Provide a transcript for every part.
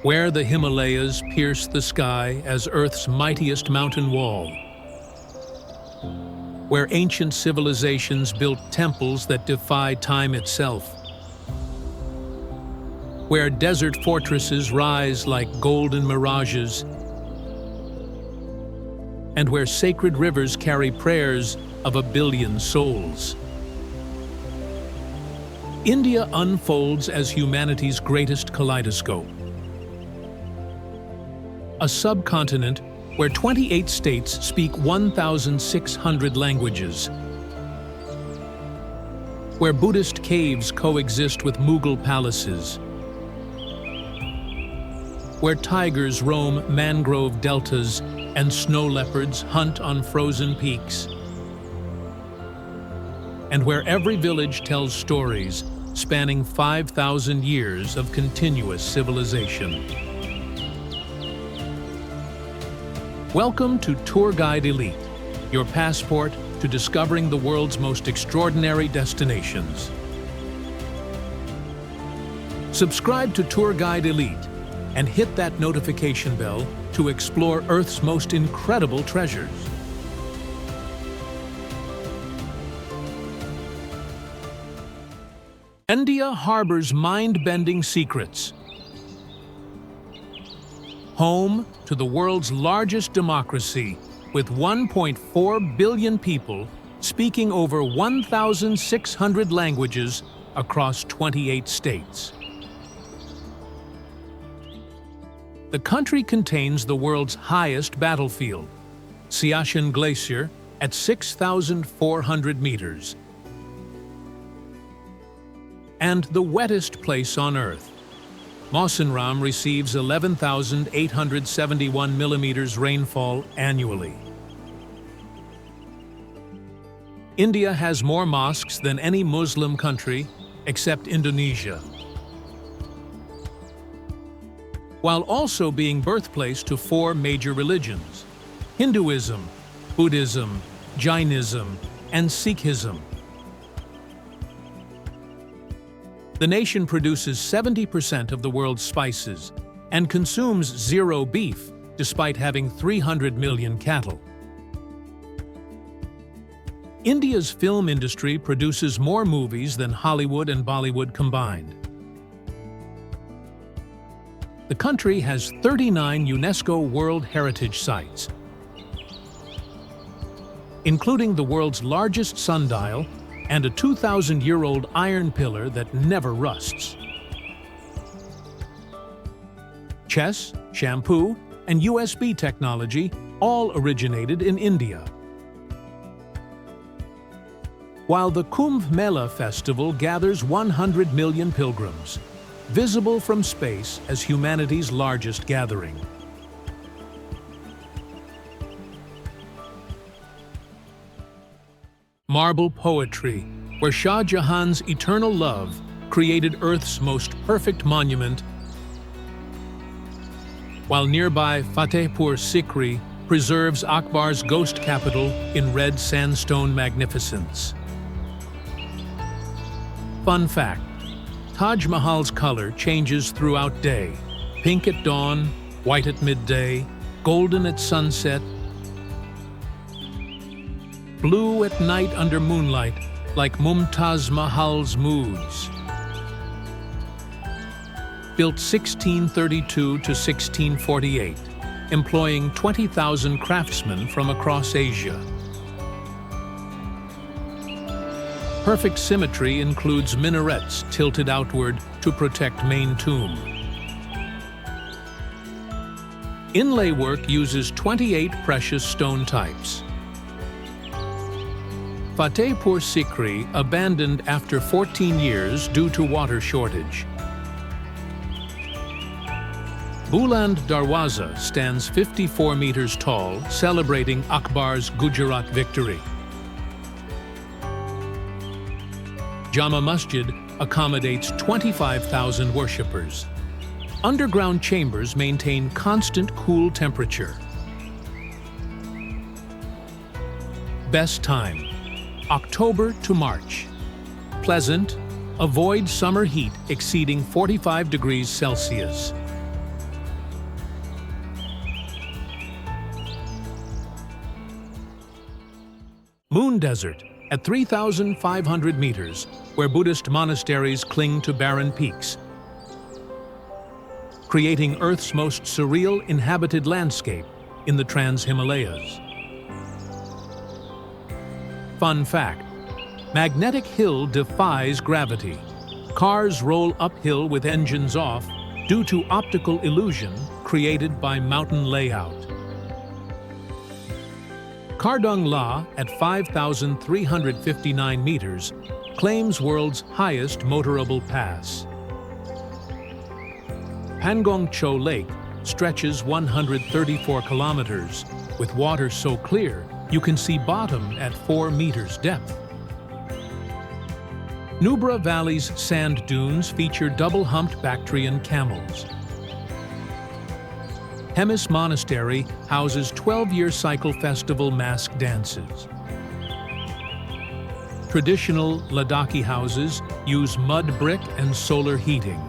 Where the Himalayas pierce the sky as Earth's mightiest mountain wall. Where ancient civilizations built temples that defy time itself. Where desert fortresses rise like golden mirages. And where sacred rivers carry prayers of a billion souls. India unfolds as humanity's greatest kaleidoscope. A subcontinent where 28 states speak 1,600 languages. Where Buddhist caves coexist with Mughal palaces. Where tigers roam mangrove deltas and snow leopards hunt on frozen peaks. And where every village tells stories spanning 5,000 years of continuous civilization. Welcome to Tour Guide Elite, your passport to discovering the world's most extraordinary destinations. Subscribe to Tour Guide Elite and hit that notification bell to explore Earth's most incredible treasures. India harbors mind-bending secrets. Home to the world's largest democracy, with 1.4 billion people speaking over 1,600 languages across 28 states. The country contains the world's highest battlefield, Siachen Glacier, at 6,400 meters, and the wettest place on Earth. Mawsynram receives 11,871 millimeters rainfall annually. India has more mosques than any Muslim country, except Indonesia, while also being birthplace to 4 major religions: Hinduism, Buddhism, Jainism, and Sikhism. The nation produces 70% of the world's spices and consumes zero beef, despite having 300 million cattle. India's film industry produces more movies than Hollywood and Bollywood combined. The country has 39 UNESCO World Heritage Sites, including the world's largest sundial and a 2,000-year-old iron pillar that never rusts. Chess, shampoo, and USB technology all originated in India. While the Kumbh Mela festival gathers 100 million pilgrims, visible from space as humanity's largest gathering. Marble poetry, where Shah Jahan's eternal love created Earth's most perfect monument, while nearby Fatehpur Sikri preserves Akbar's ghost capital in red sandstone magnificence. Fun fact: Taj Mahal's color changes throughout day: pink at dawn, white at midday, golden at sunset, blue at night under moonlight, like Mumtaz Mahal's moods. Built 1632 to 1648, employing 20,000 craftsmen from across Asia. Perfect symmetry includes minarets tilted outward to protect main tomb. Inlay work uses 28 precious stone types. Fatehpur Sikri abandoned after 14 years due to water shortage. Buland Darwaza stands 54 meters tall, celebrating Akbar's Gujarat victory. Jama Masjid accommodates 25,000 worshippers. Underground chambers maintain constant cool temperature. Best time: October to March. Pleasant. Avoid summer heat exceeding 45 degrees Celsius. Moon Desert, at 3,500 meters, where Buddhist monasteries cling to barren peaks, creating Earth's most surreal inhabited landscape in the Trans-Himalayas. Fun fact: Magnetic Hill defies gravity. Cars roll uphill with engines off due to optical illusion created by mountain layout. Kardung La, at 5,359 meters, claims world's highest motorable pass. Pangong Cho Lake stretches 134 kilometers, with water so clear you can see bottom at 4 meters depth. Nubra Valley's sand dunes feature double-humped Bactrian camels. Hemis Monastery houses 12-year cycle festival mask dances. Traditional Ladakhi houses use mud brick and solar heating.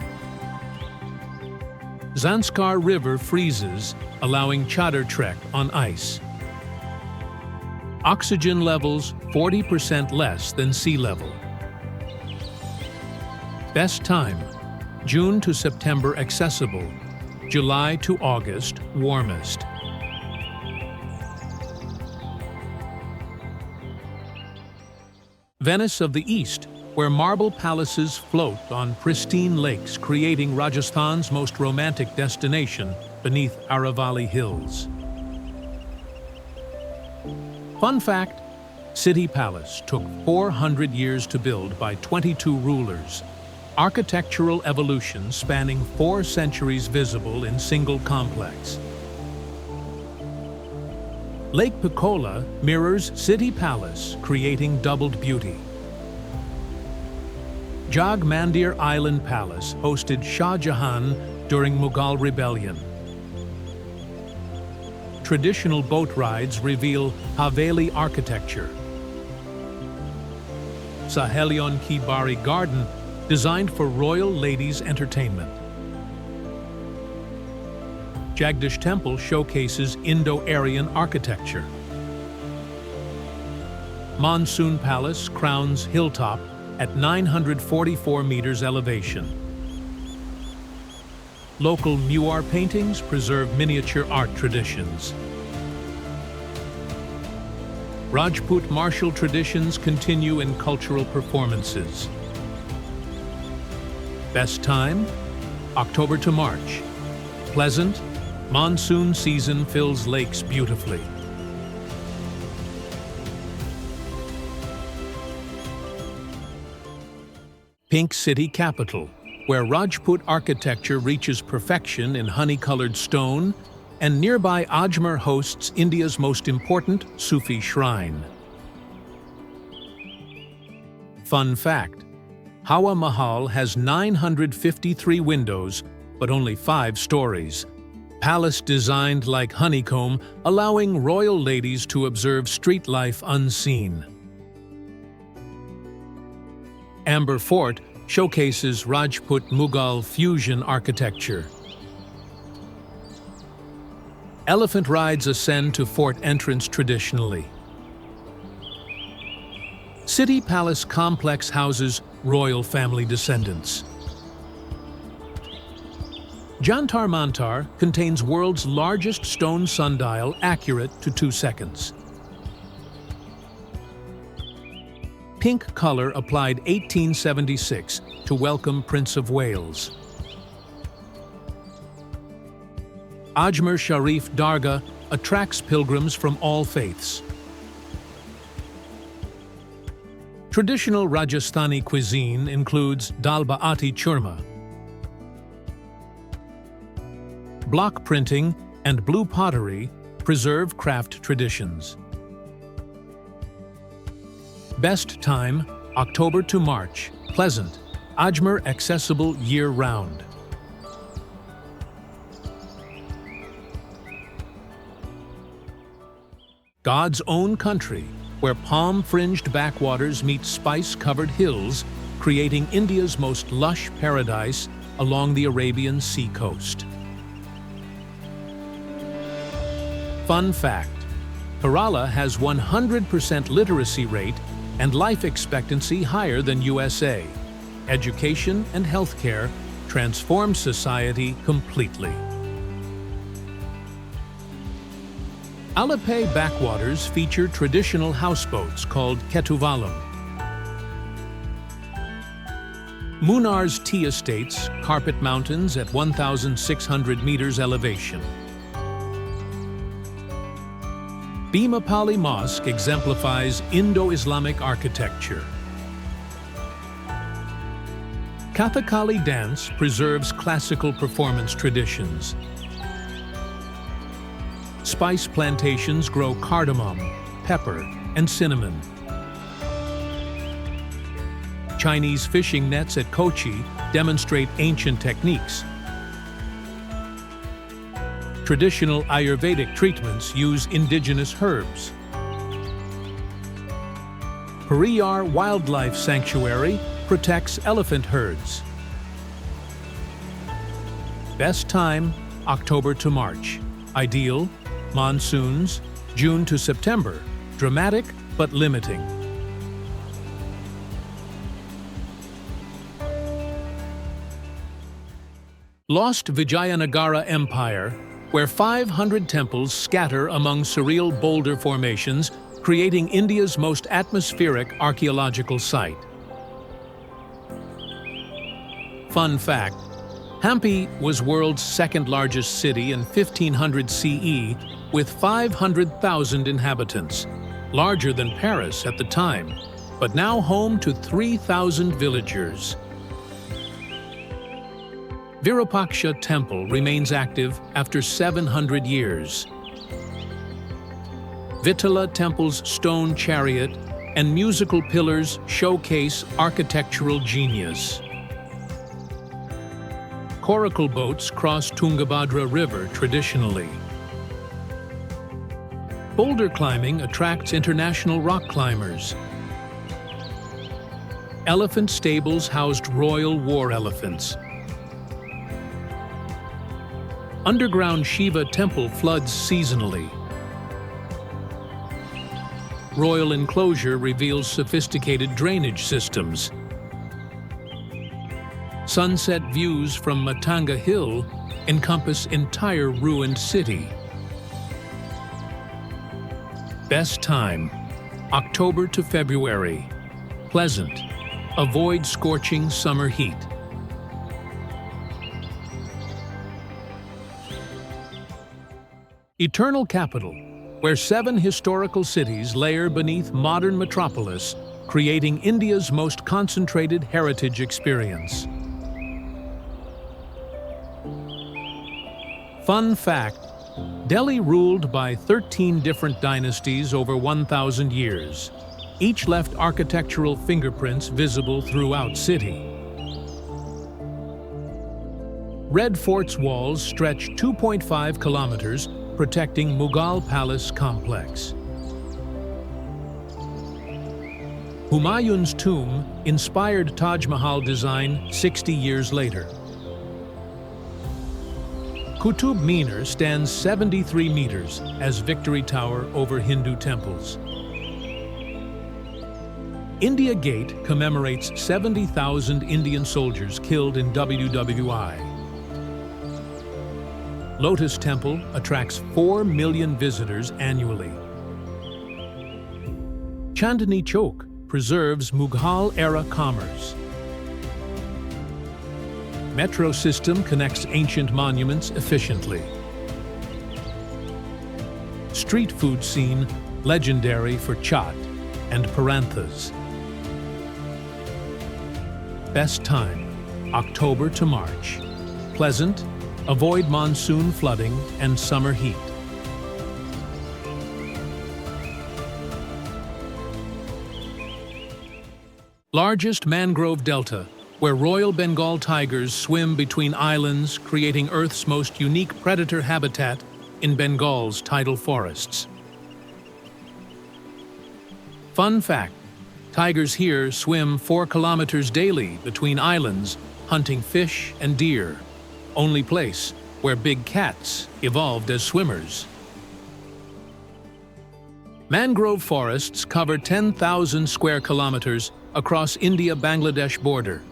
Zanskar River freezes, allowing chadar trek on ice. Oxygen levels 40% less than sea level. Best time: June to September accessible, July to August warmest. Venice of the East, where marble palaces float on pristine lakes, creating Rajasthan's most romantic destination beneath Aravalli Hills. Fun fact: City Palace took 400 years to build by 22 rulers. Architectural evolution spanning 4 centuries visible in single complex. Lake Piccola mirrors City Palace, creating doubled beauty. Jag Mandir Island Palace hosted Shah Jahan during Mughal rebellion. Traditional boat rides reveal Haveli architecture. Sahelion Ki Bari Garden, designed for royal ladies' entertainment. Jagdish Temple showcases Indo-Aryan architecture. Monsoon Palace crowns Hilltop at 944 meters elevation. Local Muar paintings preserve miniature art traditions. Rajput martial traditions continue in cultural performances. Best time: October to March. Pleasant. Monsoon season fills lakes beautifully. Pink City Capital, where Rajput architecture reaches perfection in honey-colored stone, and nearby Ajmer hosts India's most important Sufi shrine. Fun fact: Hawa Mahal has 953 windows, but only 5 stories. Palace designed like honeycomb, allowing royal ladies to observe street life unseen. Amber Fort showcases Rajput Mughal fusion architecture. Elephant rides ascend to fort entrance traditionally. City Palace complex houses royal family descendants. Jantar Mantar contains world's largest stone sundial, accurate to 2 seconds. Pink color applied 1876 to welcome Prince of Wales. Ajmer Sharif Dargah attracts pilgrims from all faiths. Traditional Rajasthani cuisine includes dal baati churma. Block printing and blue pottery preserve craft traditions. Best time: October to March. Pleasant. Ajmer accessible year-round. God's own country, where palm-fringed backwaters meet spice-covered hills, creating India's most lush paradise along the Arabian Sea coast. Fun fact: Kerala has 100% literacy rate and life expectancy higher than USA. Education and healthcare transform society completely. Alappuzha backwaters feature traditional houseboats called Kettuvalam. Munnar's tea estates carpet mountains at 1,600 meters elevation. Bhimapali Mosque exemplifies Indo-Islamic architecture. Kathakali dance preserves classical performance traditions. Spice plantations grow cardamom, pepper, and cinnamon. Chinese fishing nets at Kochi demonstrate ancient techniques. Traditional Ayurvedic treatments use indigenous herbs. Periyar Wildlife Sanctuary protects elephant herds. Best time, October to March. Ideal, monsoons, June to September. Dramatic but limiting. Lost Vijayanagara Empire, where 500 temples scatter among surreal boulder formations, creating India's most atmospheric archaeological site. Fun fact: Hampi was world's second largest city in 1500 CE with 500,000 inhabitants, larger than Paris at the time, but now home to 3,000 villagers. Virupaksha Temple remains active after 700 years. Vitala Temple's stone chariot and musical pillars showcase architectural genius. Coracle boats cross Tungabhadra River traditionally. Boulder climbing attracts international rock climbers. Elephant stables housed royal war elephants. Underground Shiva temple floods seasonally. Royal enclosure reveals sophisticated drainage systems. Sunset views from Matanga Hill encompass entire ruined city. Best time, October to February. Pleasant. Avoid scorching summer heat. Eternal Capital, where 7 historical cities layer beneath modern metropolis, creating India's most concentrated heritage experience. Fun fact: Delhi ruled by 13 different dynasties over 1,000 years. Each left architectural fingerprints visible throughout city. Red Fort's walls stretch 2.5 kilometers, protecting Mughal Palace complex. Humayun's tomb inspired Taj Mahal design 60 years later. Qutub Minar stands 73 meters as victory tower over Hindu temples. India Gate commemorates 70,000 Indian soldiers killed in WWI. Lotus Temple attracts 4 million visitors annually. Chandni Chowk preserves Mughal-era commerce. Metro system connects ancient monuments efficiently. Street food scene legendary for chaat and paranthas. Best time, October to March. Pleasant. Avoid monsoon flooding and summer heat. Largest mangrove delta, where Royal Bengal tigers swim between islands, creating Earth's most unique predator habitat in Bengal's tidal forests. Fun fact: tigers here swim 4 kilometers daily between islands, hunting fish and deer. Only place where big cats evolved as swimmers. Mangrove forests cover 10,000 square kilometers across India-Bangladesh border.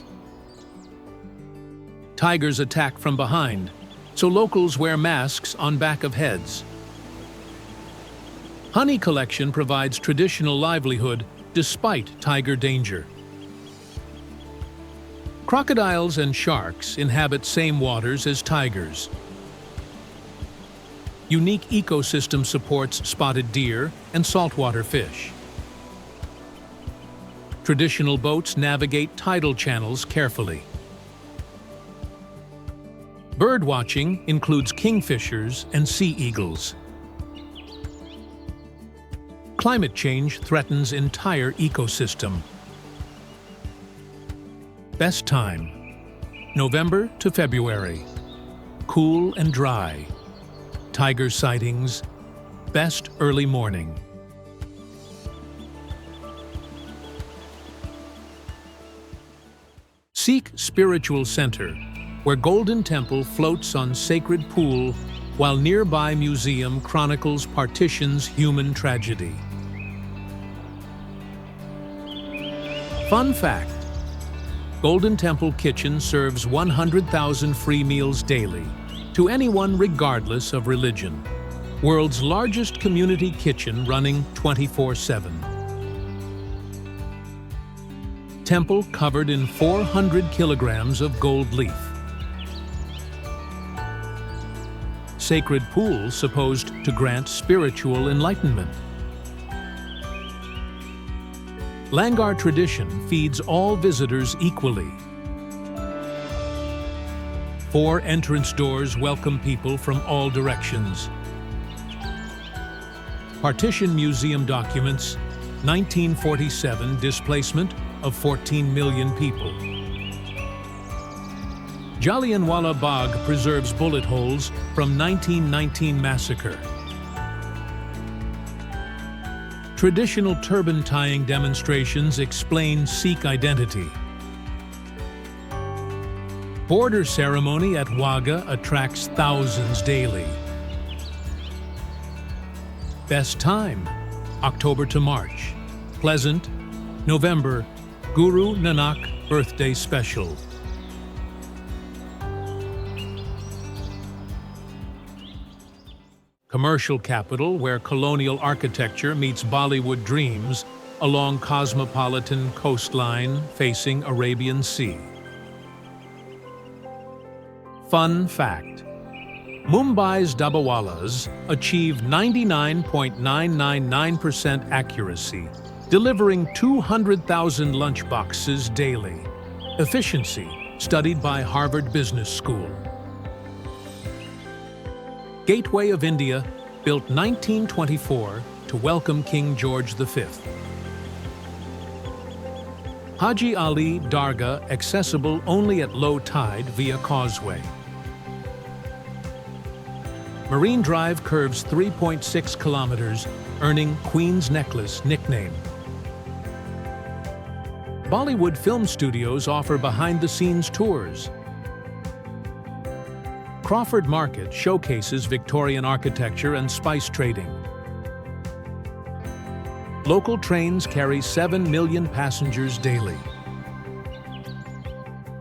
Tigers attack from behind, so locals wear masks on back of heads. Honey collection provides traditional livelihood despite tiger danger. Crocodiles and sharks inhabit same waters as tigers. Unique ecosystem supports spotted deer and saltwater fish. Traditional boats navigate tidal channels carefully. Bird watching includes kingfishers and sea eagles. Climate change threatens entire ecosystem. Best time: November to February. Cool and dry. Tiger sightings. Best early morning. Sikh Spiritual Center, where Golden Temple floats on sacred pool while nearby museum chronicles partition's human tragedy. Fun fact: Golden Temple Kitchen serves 100,000 free meals daily to anyone regardless of religion. World's largest community kitchen running 24/7. Temple covered in 400 kilograms of gold leaf. Sacred pool supposed to grant spiritual enlightenment. Langar tradition feeds all visitors equally. 4 entrance doors welcome people from all directions. Partition Museum documents 1947 displacement of 14 million people. Jallianwala Bagh preserves bullet holes from 1919 massacre. Traditional turban tying demonstrations explain Sikh identity. Border ceremony at Wagah attracts thousands daily. Best time: October to March. Pleasant: November, Guru Nanak birthday special. Commercial capital where colonial architecture meets Bollywood dreams along cosmopolitan coastline facing Arabian Sea. Fun fact: Mumbai's Dabbawalas achieve 99.999% accuracy, delivering 200,000 lunchboxes daily. Efficiency studied by Harvard Business School. Gateway of India, built 1924 to welcome King George V. Haji Ali Dargah accessible only at low tide via causeway. Marine Drive curves 3.6 kilometers, earning Queen's Necklace nickname. Bollywood film studios offer behind-the-scenes tours. Crawford Market showcases Victorian architecture and spice trading. Local trains carry 7 million passengers daily.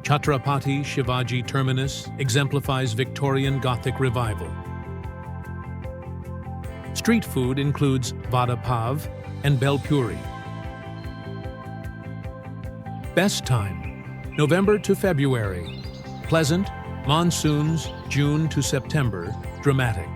Chhatrapati Shivaji Terminus exemplifies Victorian Gothic revival. Street food includes vada pav and bel puri. Best time: November to February. Pleasant: monsoons, June to September, dramatic.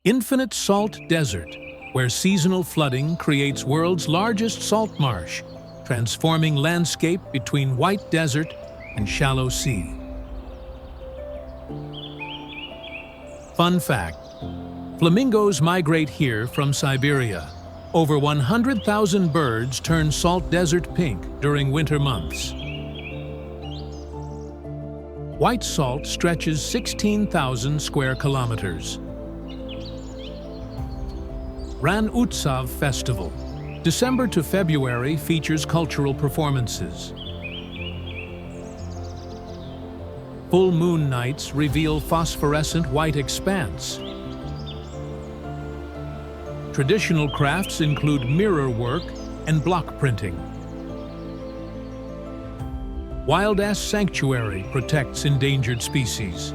Infinite Salt Desert, where seasonal flooding creates world's largest salt marsh, transforming landscape between white desert and shallow sea. Fun fact: flamingos migrate here from Siberia. Over 100,000 birds turn salt desert pink during winter months. White salt stretches 16,000 square kilometers. Rann Utsav Festival. December to February features cultural performances. Full moon nights reveal phosphorescent white expanse. Traditional crafts include mirror work and block printing. Wild Ass Sanctuary protects endangered species.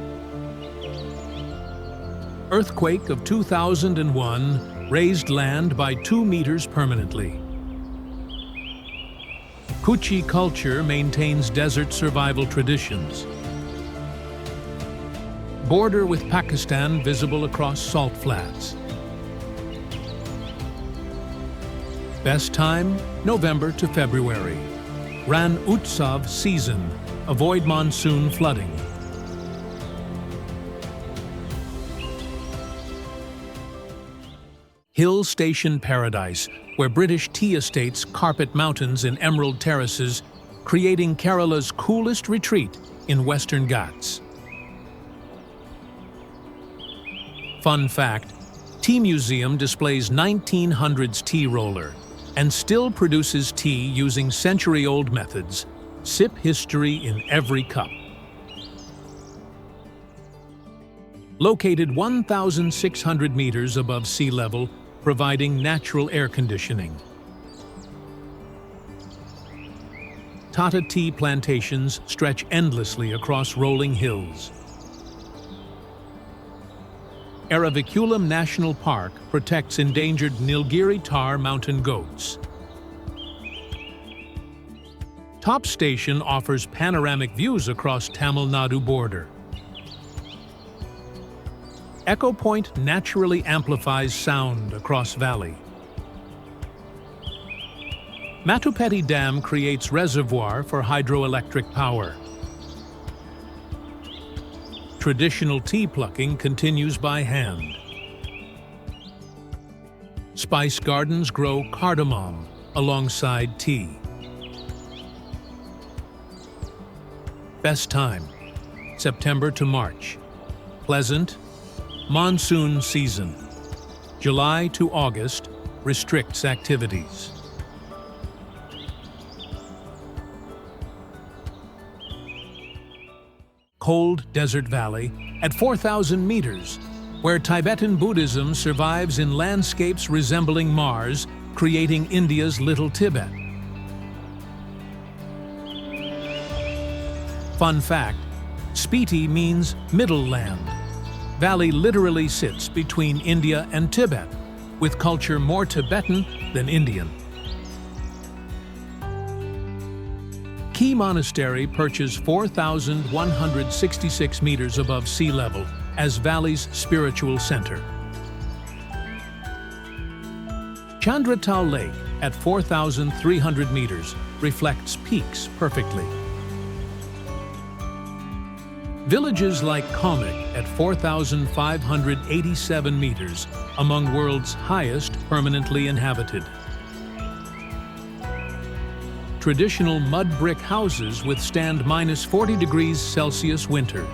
Earthquake of 2001 raised land by 2 meters permanently. Kutchi culture maintains desert survival traditions. Border with Pakistan visible across salt flats. Best time, November to February. Rann Utsav season. Avoid monsoon flooding. Hill Station Paradise, where British tea estates carpet mountains in emerald terraces, creating Kerala's coolest retreat in Western Ghats. Fun fact, Tea Museum displays 1900s tea roller and still produces tea using century-old methods. Sip history in every cup. Located 1,600 meters above sea level, providing natural air conditioning. Tata tea plantations stretch endlessly across rolling hills. Eraviculum National Park protects endangered Nilgiri tar mountain goats. Top Station offers panoramic views across Tamil Nadu border. Echo Point naturally amplifies sound across valley. Matupeti Dam creates reservoir for hydroelectric power. Traditional tea plucking continues by hand. Spice gardens grow cardamom alongside tea. Best time, September to March. Pleasant, monsoon season. July to August restricts activities. Cold desert valley at 4,000 meters, where Tibetan Buddhism survives in landscapes resembling Mars, creating India's Little Tibet. Fun fact, Spiti means middle land. Valley literally sits between India and Tibet, with culture more Tibetan than Indian. Key Monastery perches 4,166 meters above sea level as valley's spiritual center. Chandratal Lake at 4,300 meters reflects peaks perfectly. Villages like Komik at 4,587 meters, among world's highest permanently inhabited. Traditional mud brick houses withstand -40 degrees Celsius winters.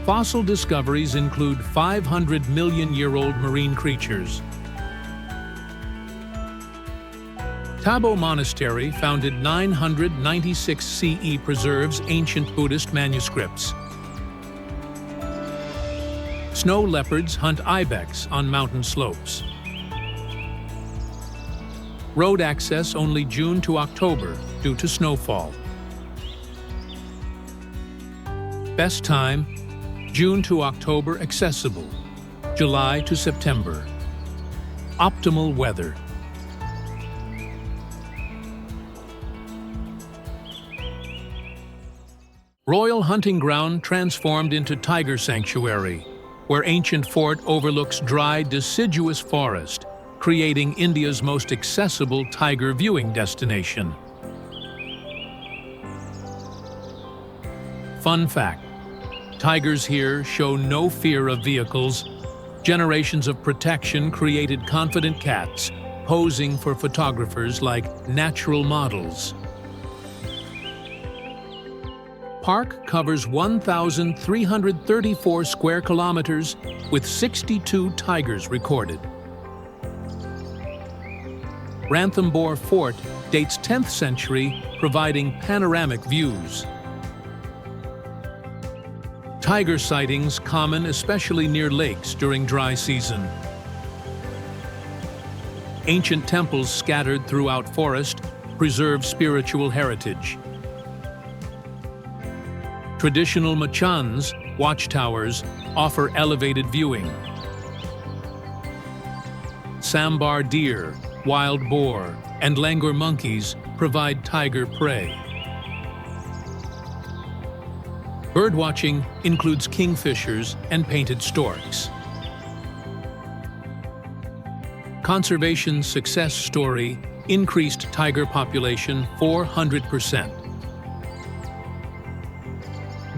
Fossil discoveries include 500-million-year-old marine creatures. Tabo Monastery, founded 996 CE, preserves ancient Buddhist manuscripts. Snow leopards hunt ibex on mountain slopes. Road access only June to October due to snowfall. Best time, June to October accessible, July to September. Optimal weather. Royal hunting ground transformed into tiger sanctuary, where ancient fort overlooks dry, deciduous forest, creating India's most accessible tiger viewing destination. Fun fact, tigers here show no fear of vehicles. Generations of protection created confident cats, posing for photographers like natural models. Park covers 1,334 square kilometers with 62 tigers recorded. Ranthambore Fort dates 10th century, providing panoramic views. Tiger sightings common especially near lakes during dry season. Ancient temples scattered throughout forest preserve spiritual heritage. Traditional machans, watchtowers, offer elevated viewing. Sambar deer, wild boar, and langur monkeys provide tiger prey. Birdwatching includes kingfishers and painted storks. Conservation success story: increased tiger population 400%.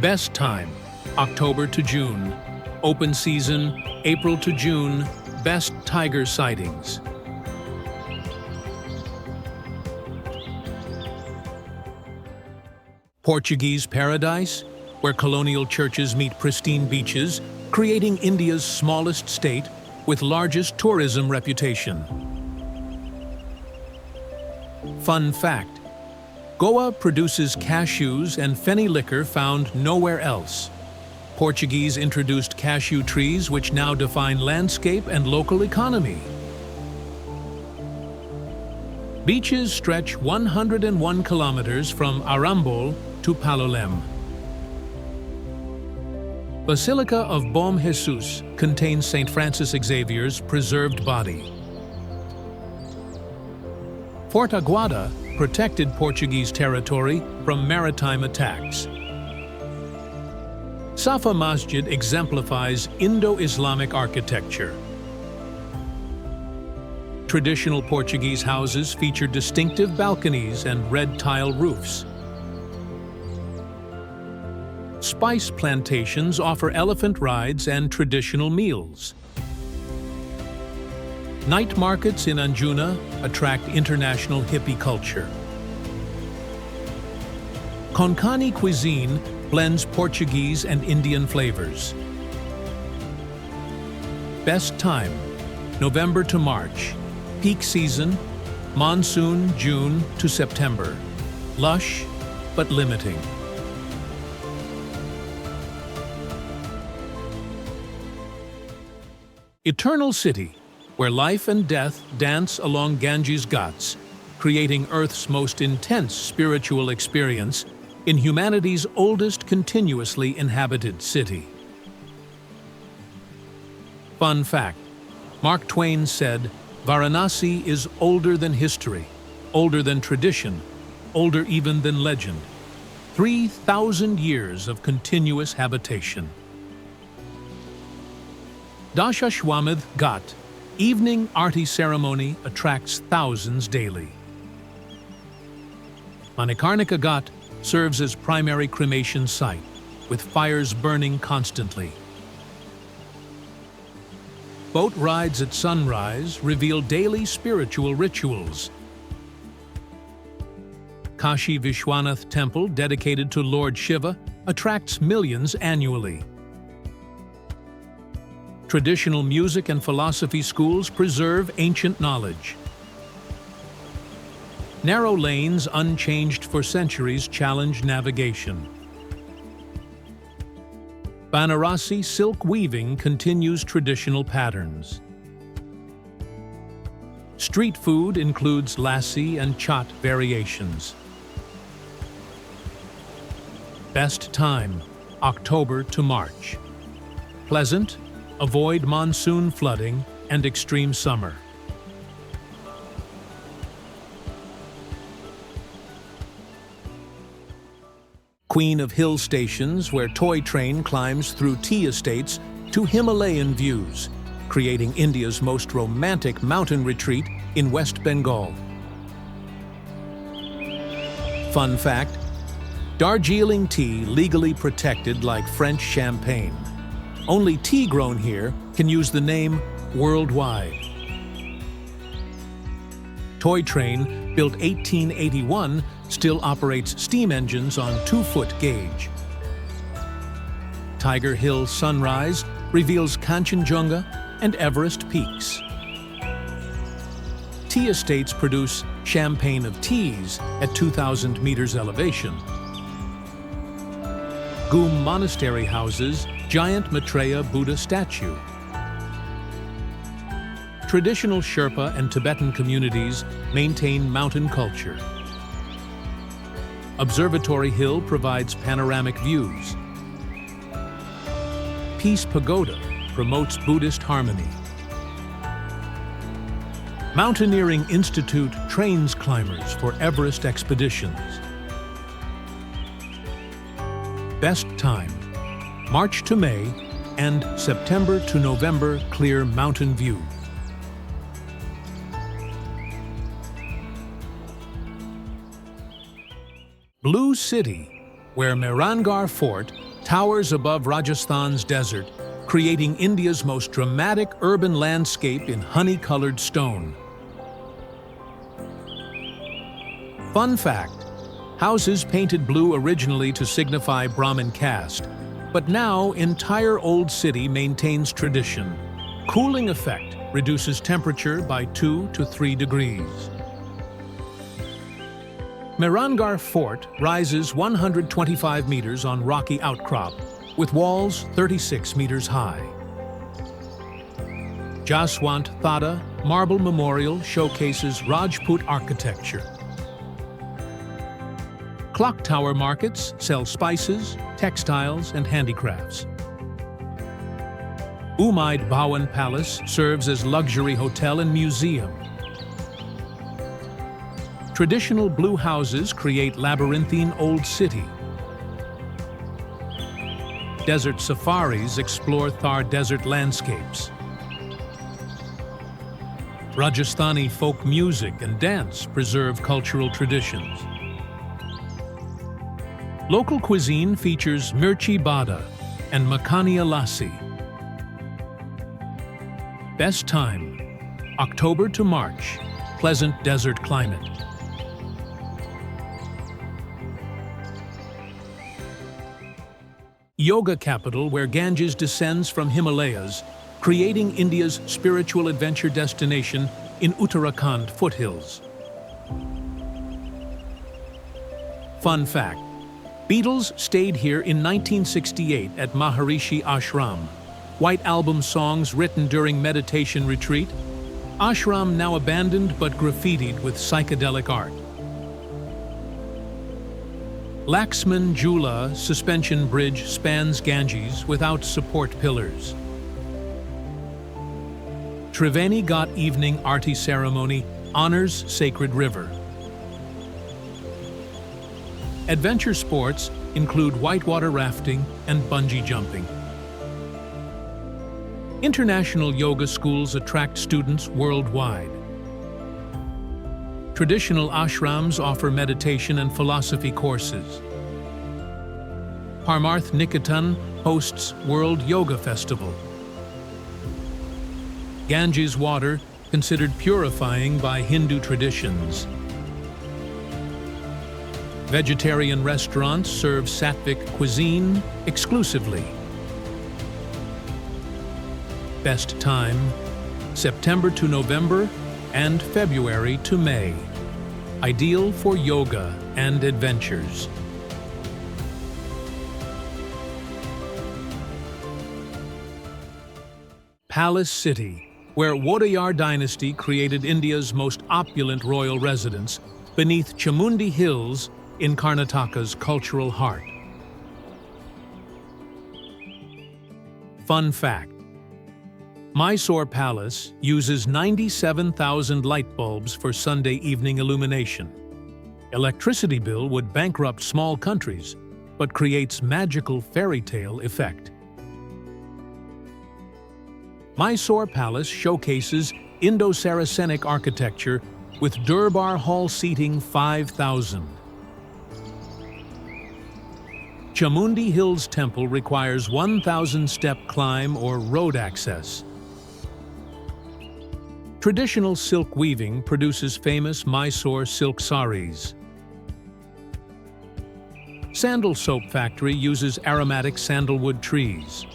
Best time: October to June. Open season: April to June. Best tiger sightings. Portuguese paradise, where colonial churches meet pristine beaches, creating India's smallest state with largest tourism reputation. Fun fact: Goa produces cashews and fenny liquor found nowhere else. Portuguese introduced cashew trees which now define landscape and local economy. Beaches stretch 101 kilometers from Arambol to Palolem. Basilica of Bom Jesus contains St. Francis Xavier's preserved body. Fort Aguada protected Portuguese territory from maritime attacks. Safa Masjid exemplifies Indo-Islamic architecture. Traditional Portuguese houses feature distinctive balconies and red tile roofs. Spice plantations offer elephant rides and traditional meals. Night markets in Anjuna attract international hippie culture. Konkani cuisine blends Portuguese and Indian flavors. Best time: November to March. Peak season: monsoon, June to September. Lush, but limiting. Eternal City, where life and death dance along Ganges Ghats, creating Earth's most intense spiritual experience in humanity's oldest continuously inhabited city. Fun fact: Mark Twain said, "Varanasi is older than history, older than tradition, older even than legend. 3,000 years of continuous habitation." Dashashwamedh Ghat, evening arti ceremony attracts thousands daily. Manikarnika Ghat serves as primary cremation site, with fires burning constantly. Boat rides at sunrise reveal daily spiritual rituals. Kashi Vishwanath Temple, dedicated to Lord Shiva, attracts millions annually. Traditional music and philosophy schools preserve ancient knowledge. Narrow lanes, unchanged for centuries, challenge navigation. Banarasi silk weaving continues traditional patterns. Street food includes lassi and chaat variations. Best time: October to March. Pleasant: avoid monsoon flooding and extreme summer. Queen of Hill stations, where toy train climbs through tea estates to Himalayan views, creating India's most romantic mountain retreat in West Bengal. Fun fact: Darjeeling tea legally protected like French champagne. Only tea grown here can use the name worldwide. Toy train, built 1881, still operates steam engines on 2-foot gauge, Tiger Hill sunrise reveals Kanchenjunga and Everest peaks. Tea estates produce champagne of teas at 2,000 meters elevation. Goom Monastery houses giant Maitreya Buddha statue. Traditional Sherpa and Tibetan communities maintain mountain culture. Observatory Hill provides panoramic views. Peace Pagoda promotes Buddhist harmony. Mountaineering Institute trains climbers for Everest expeditions. Best time: March to May and September to November clear mountain view. Blue City, where Mehrangarh Fort towers above Rajasthan's desert, creating India's most dramatic urban landscape in honey-colored stone. Fun fact: houses painted blue originally to signify Brahmin caste, but now entire Old City maintains tradition. Cooling effect reduces temperature by 2 to 3 degrees. Mehrangarh Fort rises 125 meters on rocky outcrop, with walls 36 meters high. Jaswant Thada Marble Memorial showcases Rajput architecture. Clock Tower markets sell spices, textiles, and handicrafts. Umaid Bhawan Palace serves as luxury hotel and museum. Traditional blue houses create labyrinthine Old City. Desert safaris explore Thar desert landscapes. Rajasthani folk music and dance preserve cultural traditions. Local cuisine features mirchi bada and makhaniya lassi. Best time: October to March, pleasant desert climate. Yoga capital, where Ganges descends from Himalayas, creating India's spiritual adventure destination in Uttarakhand foothills. Fun fact: Beatles stayed here in 1968 at Maharishi Ashram. White Album songs written during meditation retreat. Ashram now abandoned but graffitied with psychedelic art. Laxman Jula suspension bridge spans Ganges without support pillars. Triveni Ghat evening Aarti ceremony honors sacred river. Adventure sports include whitewater rafting and bungee jumping. International yoga schools attract students worldwide. Traditional ashrams offer meditation and philosophy courses. Parmarth Niketan hosts World Yoga Festival. Ganges water considered purifying by Hindu traditions. Vegetarian restaurants serve Sattvic cuisine exclusively. Best time: September to November and February to May. Ideal for yoga and adventures. Palace City, where Wadayar dynasty created India's most opulent royal residence beneath Chamundi Hills in Karnataka's cultural heart. Fun fact: Mysore Palace uses 97,000 light bulbs for Sunday evening illumination. Electricity bill would bankrupt small countries, but creates magical fairy tale effect. Mysore Palace showcases Indo-Saracenic architecture with Durbar Hall seating 5,000. Chamundi Hills Temple requires 1,000-step climb or road access. Traditional silk weaving produces famous Mysore silk saris. Sandal Soap Factory uses aromatic sandalwood trees.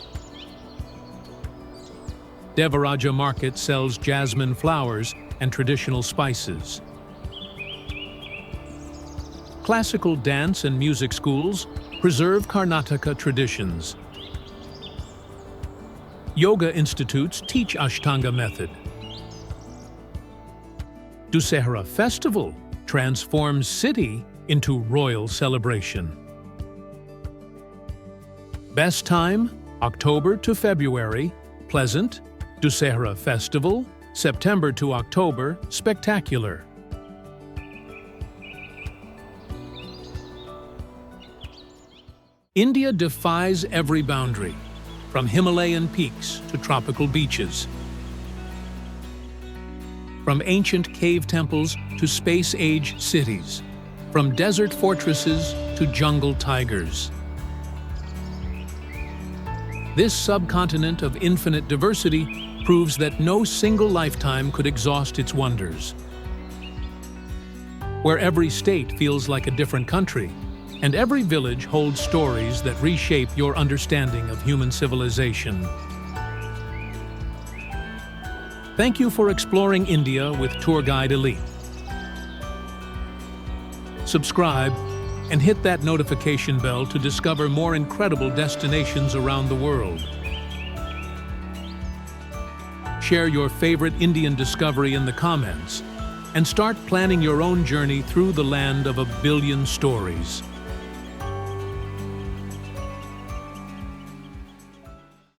Devaraja Market sells jasmine flowers and traditional spices. Classical dance and music schools preserve Karnataka traditions. Yoga institutes teach Ashtanga method. Dussehra Festival transforms city into royal celebration. Best time, October to February, pleasant. Dussehra Festival, September to October, spectacular. India defies every boundary, from Himalayan peaks to tropical beaches. From ancient cave temples to space-age cities. From desert fortresses to jungle tigers. This subcontinent of infinite diversity proves that no single lifetime could exhaust its wonders. Where every state feels like a different country, and every village holds stories that reshape your understanding of human civilization. Thank you for exploring India with Tour Guide Elite. Subscribe and hit that notification bell to discover more incredible destinations around the world. Share your favorite Indian discovery in the comments and start planning your own journey through the land of a billion stories.